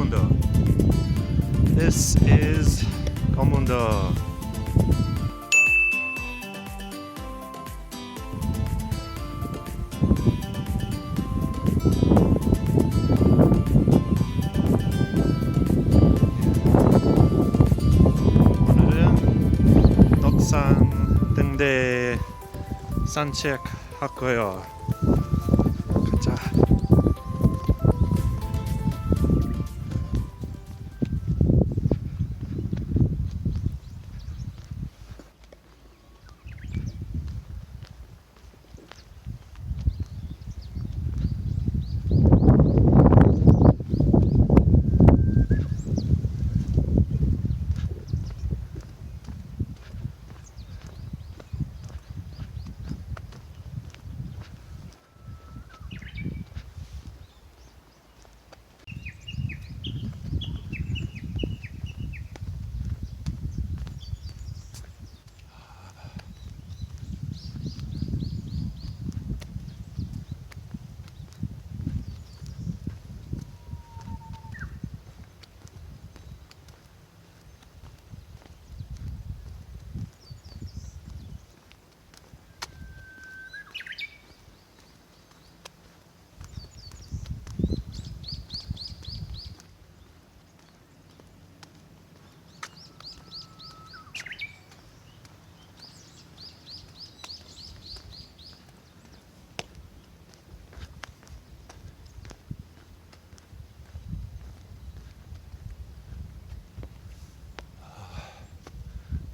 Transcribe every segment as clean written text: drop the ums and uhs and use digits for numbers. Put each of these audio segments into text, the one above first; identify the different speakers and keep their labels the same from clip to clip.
Speaker 1: Gomundo. This is Gomundo. 오늘은 넉산 등대 산책할 거예요. 가자.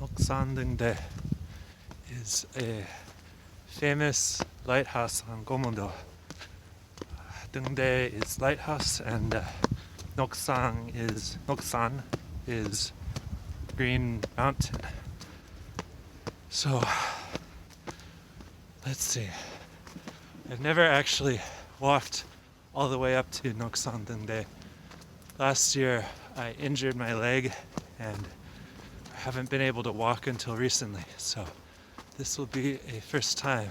Speaker 1: Noksan Lighthouse is a famous lighthouse on Gomundo. Dungdae is lighthouse and Noksan is green mountain. So let's see. I've never actually walked all the way up to Noksan Lighthouse. Last year I injured my leg and haven't been able to walk until recently, so this will be a first time.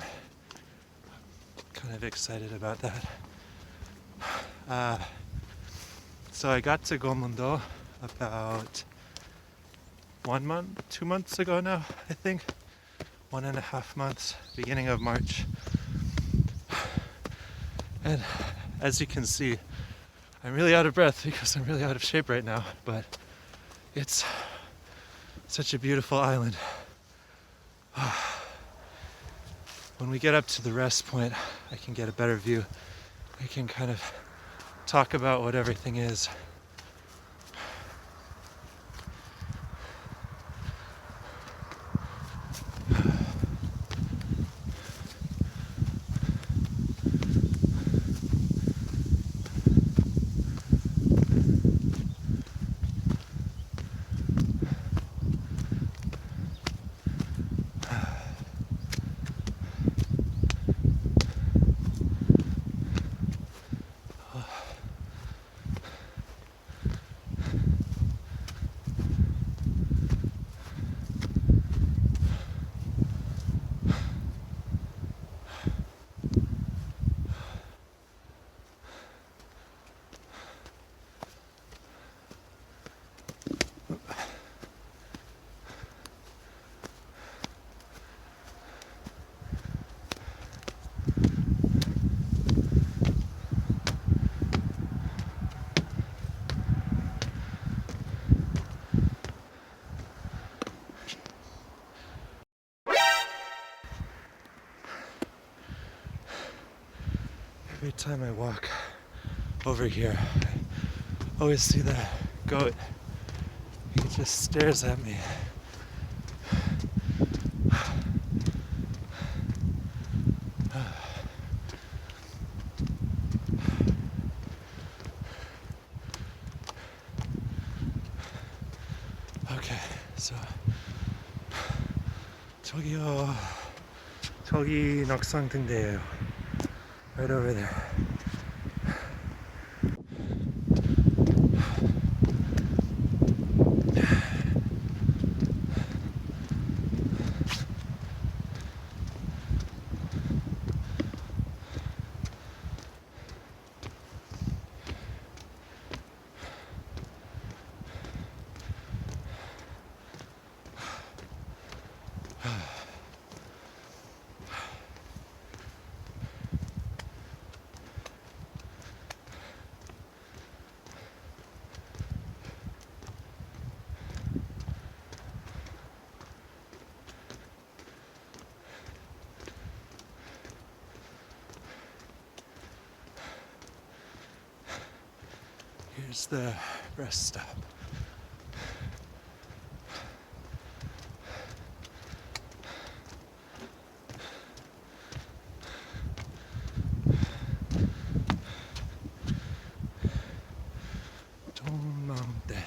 Speaker 1: I'm kind of excited about that. So I got to Gomundo about 2 months ago now, I think. 1.5 months, beginning of March. And as you can see, I'm really out of breath because I'm really out of shape right now, but it's such a beautiful island. When we get up to the rest point, I can get a better view. I can kind of talk about what everything is. Every time I walk over here, I always see the goat. He just stares at me. Okay, so 저기 넉산 등대예요. Right over there. Here's the rest stop. Donmangde.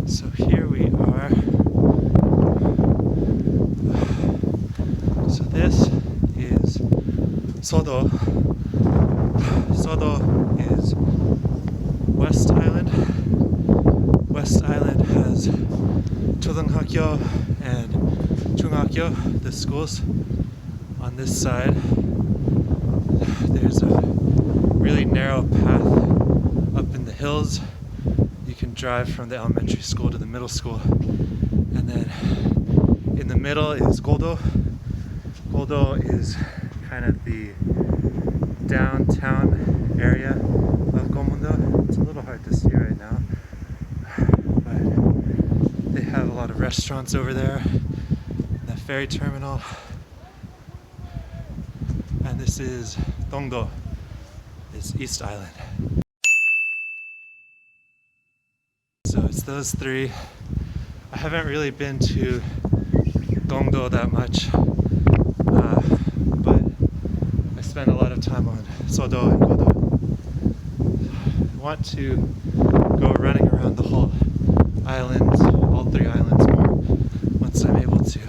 Speaker 1: So here we are. So this is Sodo. Sodo is West Island. West Island has Chodanghakyo and Chunghakyo, the schools. On this side, there's a really narrow path up in the hills. You can drive from the elementary school to the middle school. And then in the middle is Goldo. Goldo is kind of the downtown area of Gomundo. It's a little hard to see right now, but they have a lot of restaurants over there. The ferry terminal. And this is Dongdo. It's East Island. So it's those three. I haven't really been to Dongdo that much, but I spent a lot of time on Sodo and Godo. I want to go running around the whole island, all three islands more, once I'm able to.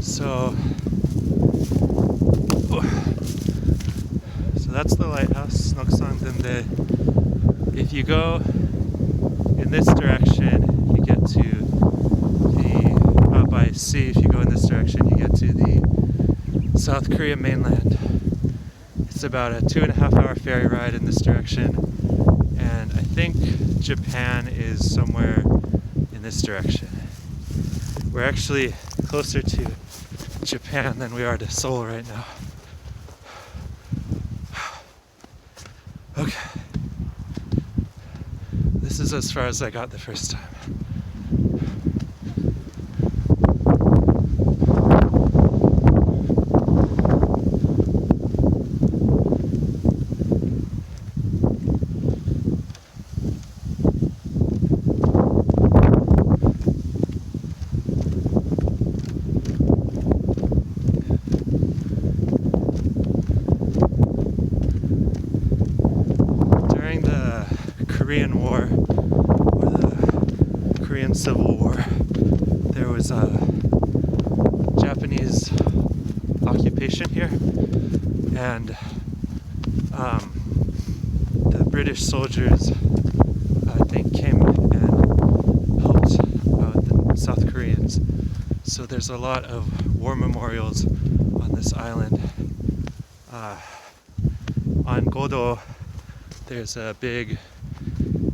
Speaker 1: So that's the lighthouse, Noksan Lighthouse. If you go in this direction, you get to the by sea. If you go in this direction, you get to the South Korea mainland. It's about a 2.5 hour ferry ride in this direction, and I think Japan is somewhere in this direction. We're actually closer to Japan than we are to Seoul right now. Okay. This is as far as I got the first time. Korean War, or the Korean Civil War, there was a Japanese occupation here, and the British soldiers, I think, came and helped the South Koreans. So there's a lot of war memorials on this island. On Godo, there's a big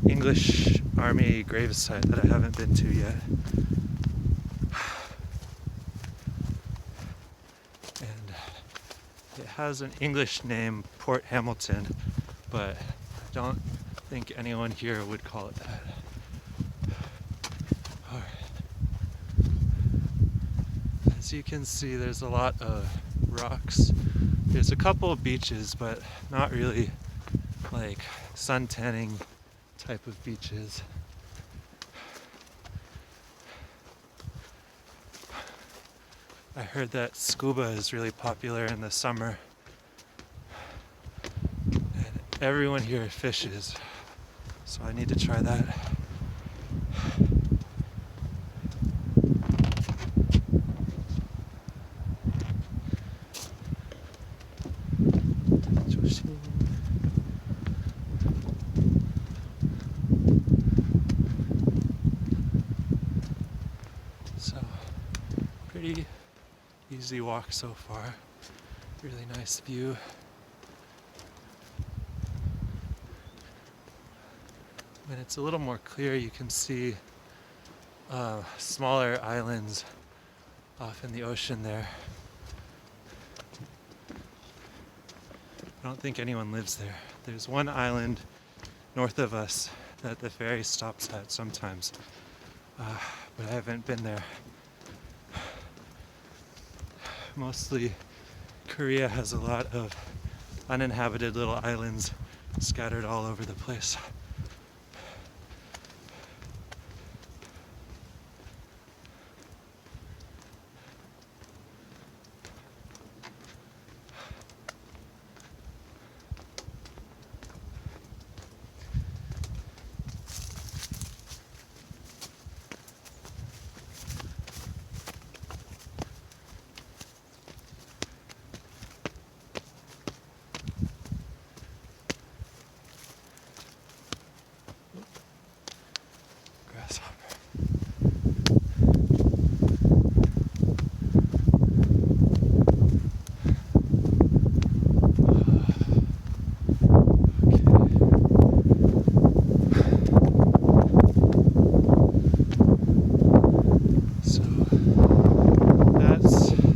Speaker 1: English Army gravesite that I haven't been to yet. And it has an English name, Port Hamilton, but I don't think anyone here would call it that. Alright. As you can see, there's a lot of rocks. There's a couple of beaches, but not really like sun tanning type of beaches. I heard that scuba is really popular in the summer, and everyone here fishes, so I need to try that. So, pretty easy walk so far. Really nice view. When it's a little more clear, you can see smaller islands off in the ocean there. I don't think anyone lives there. There's one island north of us that the ferry stops at sometimes, but I haven't been there. Mostly Korea has a lot of uninhabited little islands scattered all over the place.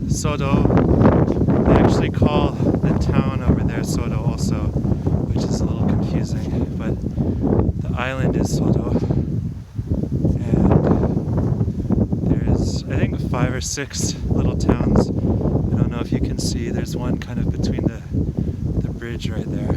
Speaker 1: Sodo. They actually call the town over there Sodo also, which is a little confusing, but the island is Sodo. And there's, I think, 5 or 6 little towns. I don't know if you can see, there's one kind of between the bridge right there.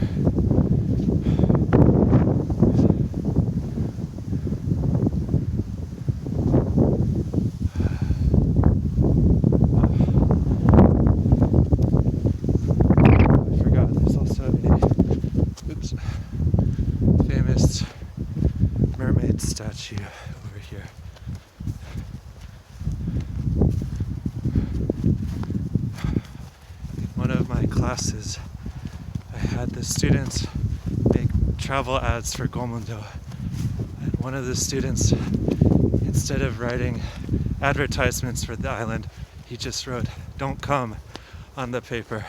Speaker 1: Statue over here. In one of my classes, I had the students make travel ads for Gomundo, and one of the students, instead of writing advertisements for the island, he just wrote "Don't come" on the paper.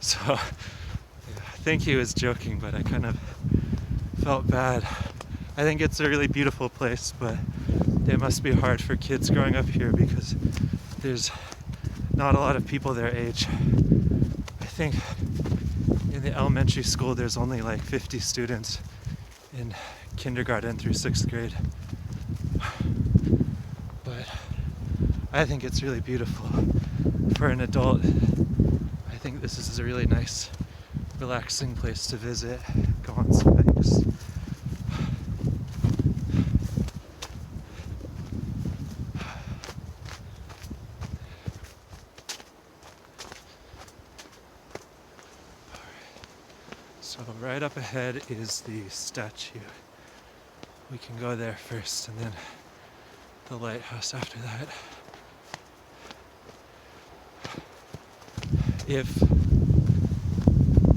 Speaker 1: So I think he was joking, but I kind of felt bad. I think it's a really beautiful place, but it must be hard for kids growing up here because there's not a lot of people their age. I think in the elementary school there's only like 50 students in kindergarten through 6th grade. But I think it's really beautiful. For an adult, I think this is a really nice, relaxing place to visit, go on some hikes. So right up ahead is the statue. We can go there first and then the lighthouse after that. If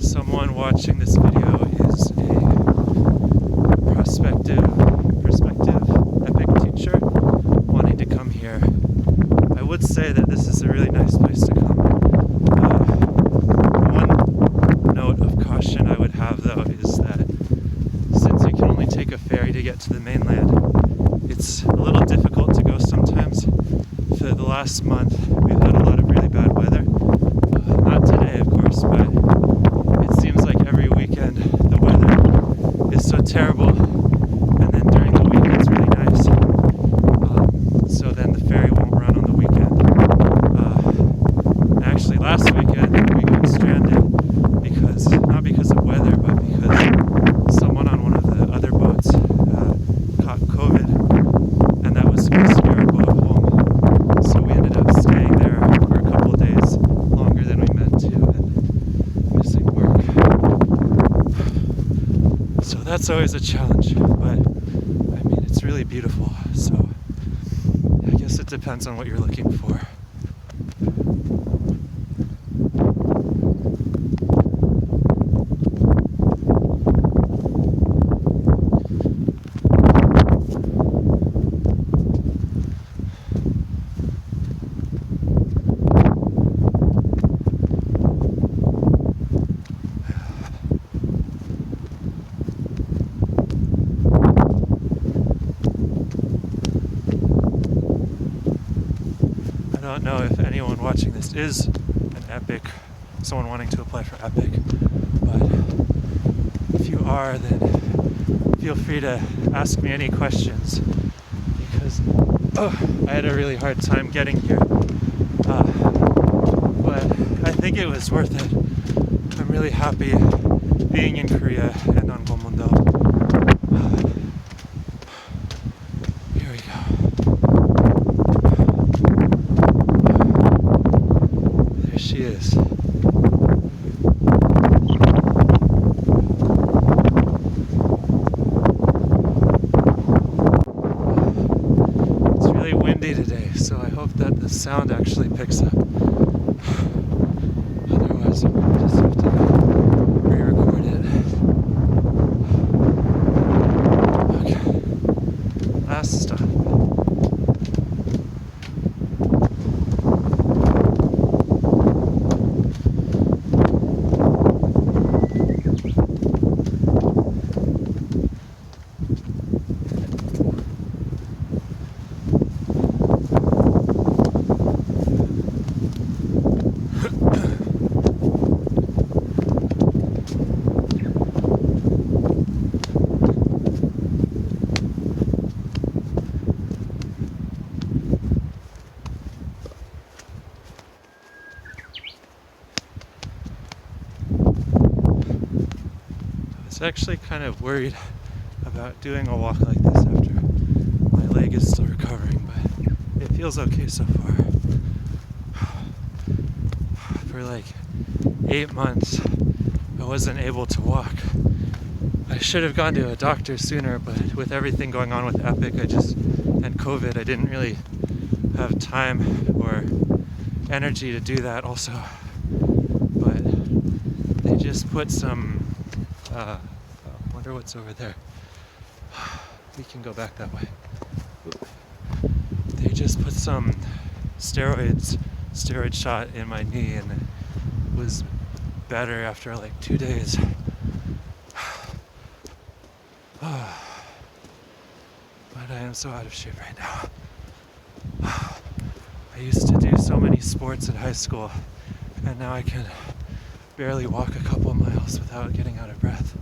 Speaker 1: someone watching this video is a prospective epic teacher wanting to come here, I would say that this is a really nice place to come. One note of caution I would have though is that since you can only take a ferry to get to the mainland, it's a little difficult to go sometimes. For the last month we've had a lot of really bad weather. Not today of course, but it seems like every weekend the weather is so terrible, and then during the week it's really nice. So then the ferry won't run on the weekend. Actually last weekend we got stranded because, not because of weather, but because someone on one of the other boats caught COVID, and that was supposed to be our boat home. So we ended up staying there for a couple of days, longer than we meant to, and missing work. So that's always a challenge, but I mean it's really beautiful, so I guess it depends on what you're looking for. don't know if anyone watching this is an Epic, someone wanting to apply for Epic, but if you are, then feel free to ask me any questions, because I had a really hard time getting here, but I think it was worth it. I'm really happy being in Korea and on Gomundo. Here we go. There she is. It's really windy today, so I hope that the sound actually picks up. Otherwise, I'll just have to re-record it. Okay. Last stop. I was actually kind of worried about doing a walk like this after my leg is still recovering, but it feels okay so far. For like 8 months, I wasn't able to walk. I should have gone to a doctor sooner, but with everything going on with Epic and COVID, I didn't really have time or energy to do that also. But they just put some I wonder what's over there. We can go back that way. They just put some steroid shot in my knee, and it was better after like 2 days. But I am so out of shape right now. I used to do so many sports in high school, and now I can barely walk a couple miles without getting out of breath.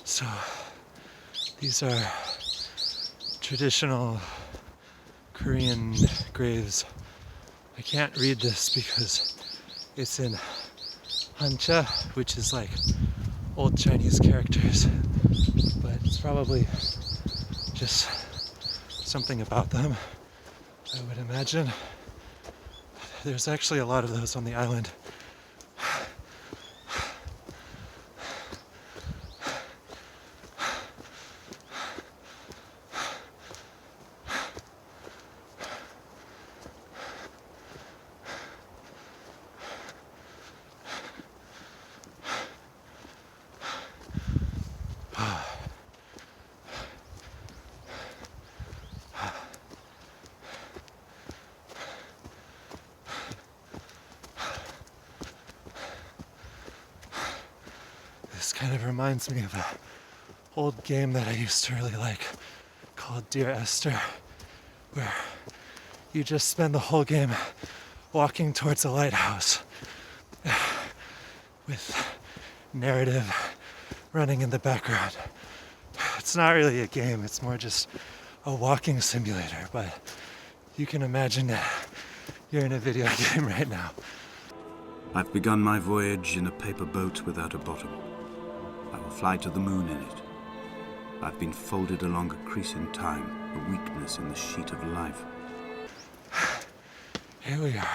Speaker 1: So these are traditional Korean graves. I can't read this because it's in Hancha, which is like old Chinese characters, but it's probably just something about them, I would imagine. There's actually a lot of those on the island. This kind of reminds me of an old game that I used to really like called Dear Esther, where you just spend the whole game walking towards a lighthouse with narrative running in the background. It's not really a game, it's more just a walking simulator, but you can imagine that you're in a video game right now.
Speaker 2: I've begun my voyage in a paper boat without a bottom. I will fly to the moon in it. I've been folded along a crease in time, a weakness in the sheet of life.
Speaker 1: Here we are.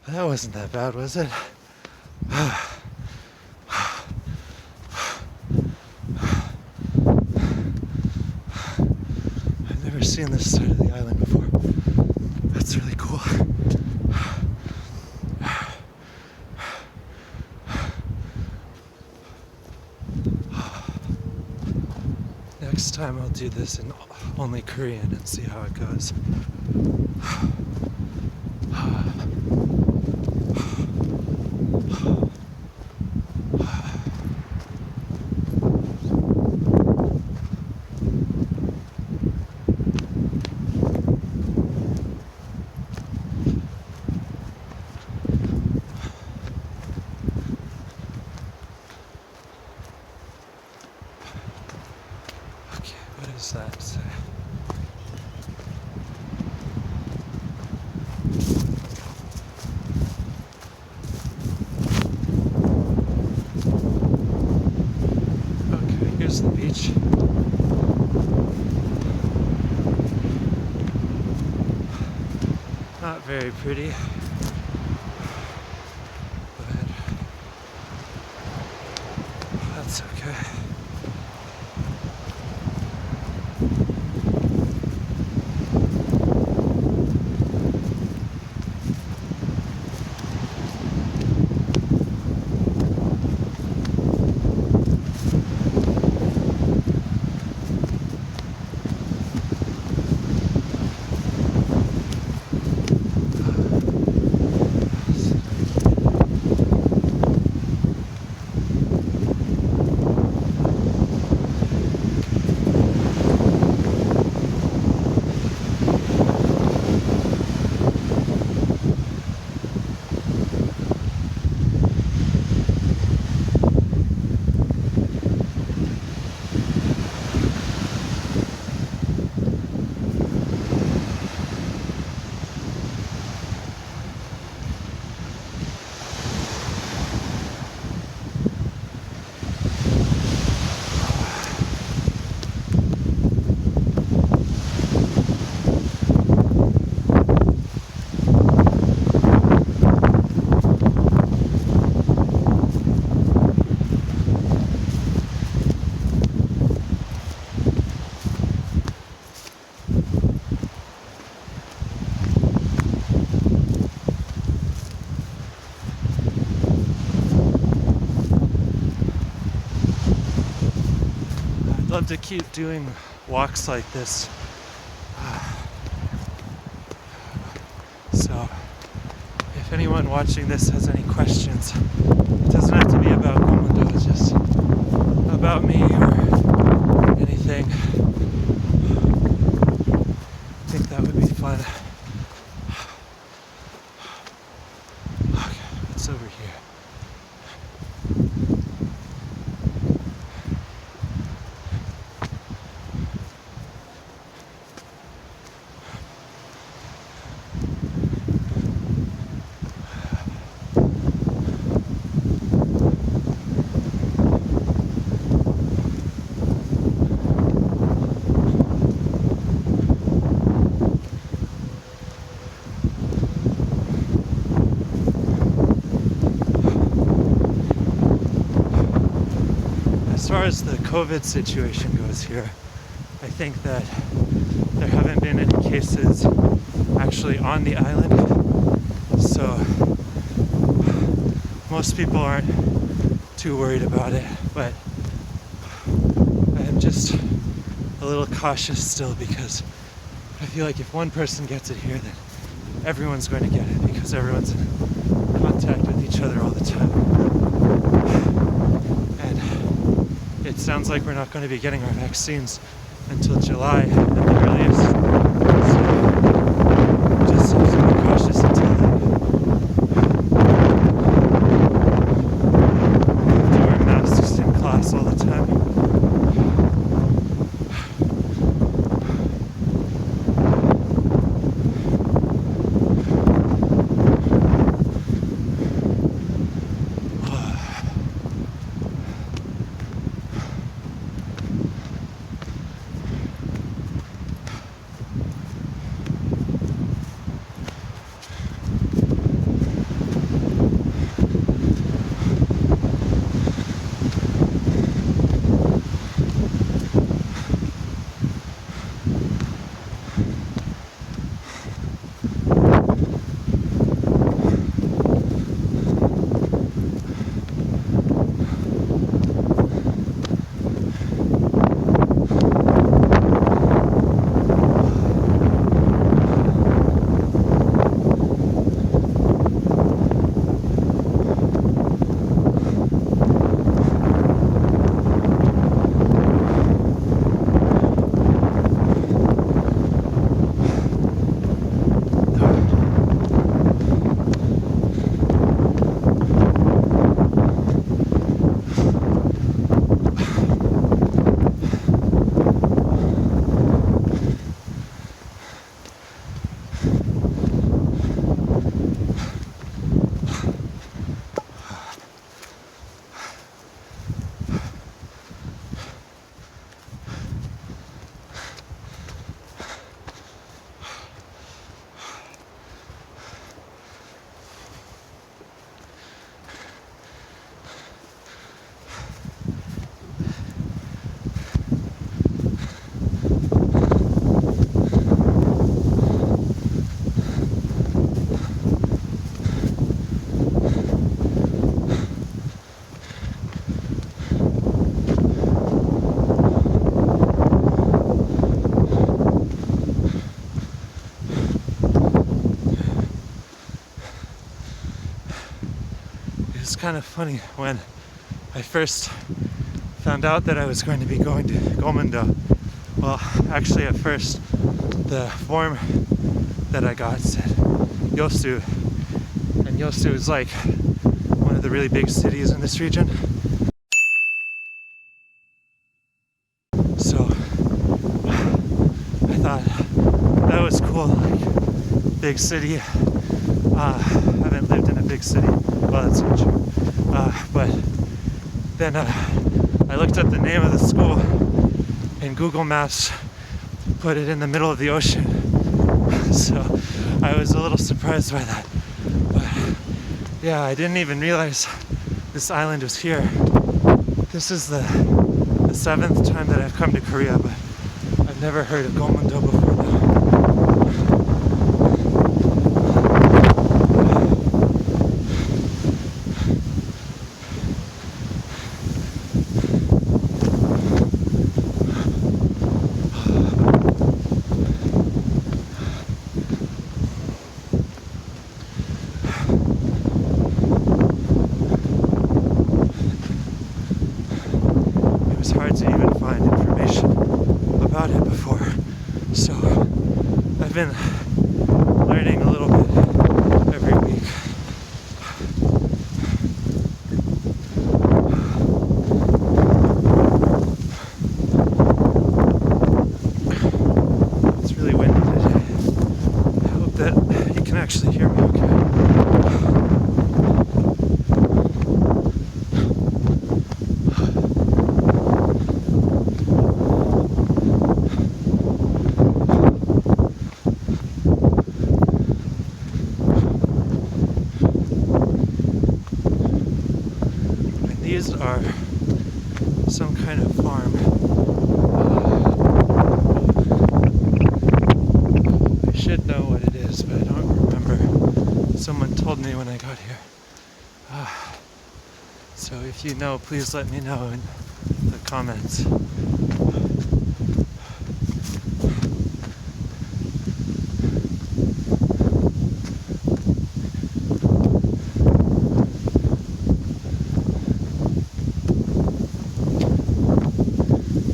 Speaker 1: That wasn't that bad, was it? I've never seen this side of the island before. That's really cool. Next time I'll do this in only Korean and see how it goes. What does that say? Okay, here's the beach. Not very pretty, but that's okay. I'd love to keep doing walks like this. So, if anyone watching this has any questions, it doesn't have to be about Gomundo, it's just about me or anything. I think that would be fun. Okay, what's over here? As far as the COVID situation goes here, I think that there haven't been any cases actually on the island, so most people aren't too worried about it, but I'm just a little cautious still because I feel like if one person gets it here, then everyone's going to get it because everyone's in contact with each other all the time. And it sounds like we're not going to be getting our vaccines until July at the earliest. So just have to be cautious until then. time. It's kind of funny when I first found out that I was going to be going to Gomundo. Well, actually at first the form that I got said Yosu, and Yosu is like one of the really big cities in this region. So I thought that was cool, like big city. I haven't lived in a big city. Well, that's not true. But then I looked up the name of the school, and Google Maps put it in the middle of the ocean. So I was a little surprised by that. But yeah, I didn't even realize this island was here. This is the 7th time that I've come to Korea, but I've never heard of Gomundo before now. Hard to even find information about it before, so I've been learning a little bit every week. It's really windy today. I hope that you can actually hear me okay. These are some kind of farm. I should know what it is, but I don't remember. Someone told me when I got here. So if you know, please let me know in the comments.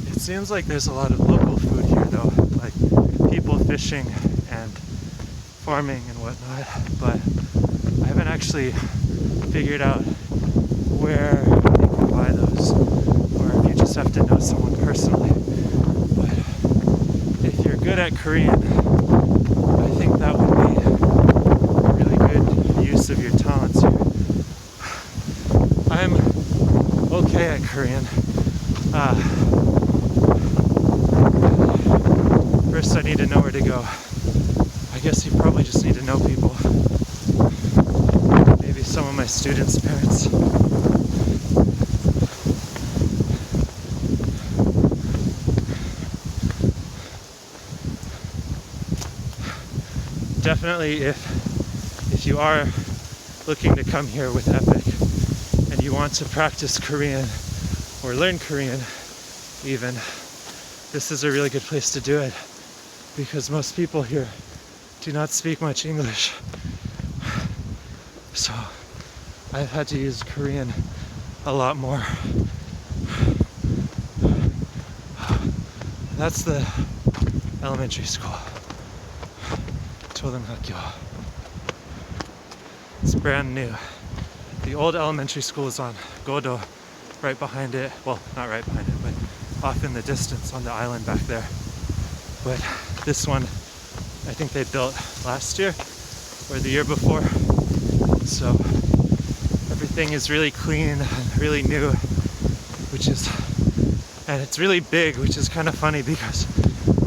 Speaker 1: It seems like there's a lot of local food here though, like people fishing and farming and whatnot, but I haven't actually figured out where you can buy those, or if you just at Korean, I think that would be a really good use of your talents here. I'm okay at Korean. First I need to know where to go. I guess you probably just need to know people. Maybe some of my students' parents. Definitely if you are looking to come here with Epic and you want to practice Korean or learn Korean even, this is a really good place to do it because most people here do not speak much English. So I've had to use Korean a lot more. That's the elementary school. 초등학교. It's brand new. The old elementary school is on Godo, right behind it. Well, not right behind it, but off in the distance on the island back there. But this one, I think they built last year or the year before. So everything is really clean and really new, and it's really big, which is kind of funny because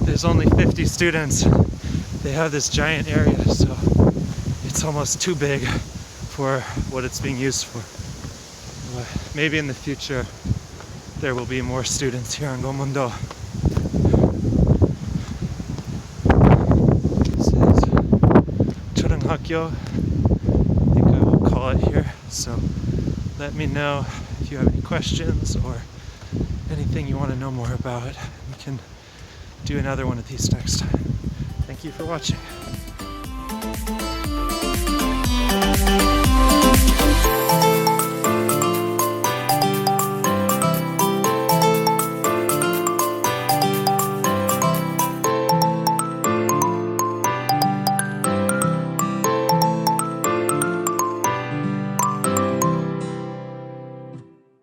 Speaker 1: there's only 50 students. They have this giant area, so it's almost too big for what it's being used for. But maybe in the future there will be more students here in Gomundo. This is 초등학교. I think I will call it here. So let me know if you have any questions or anything you want to know more about. We can do another one of these next time. Thank you for watching.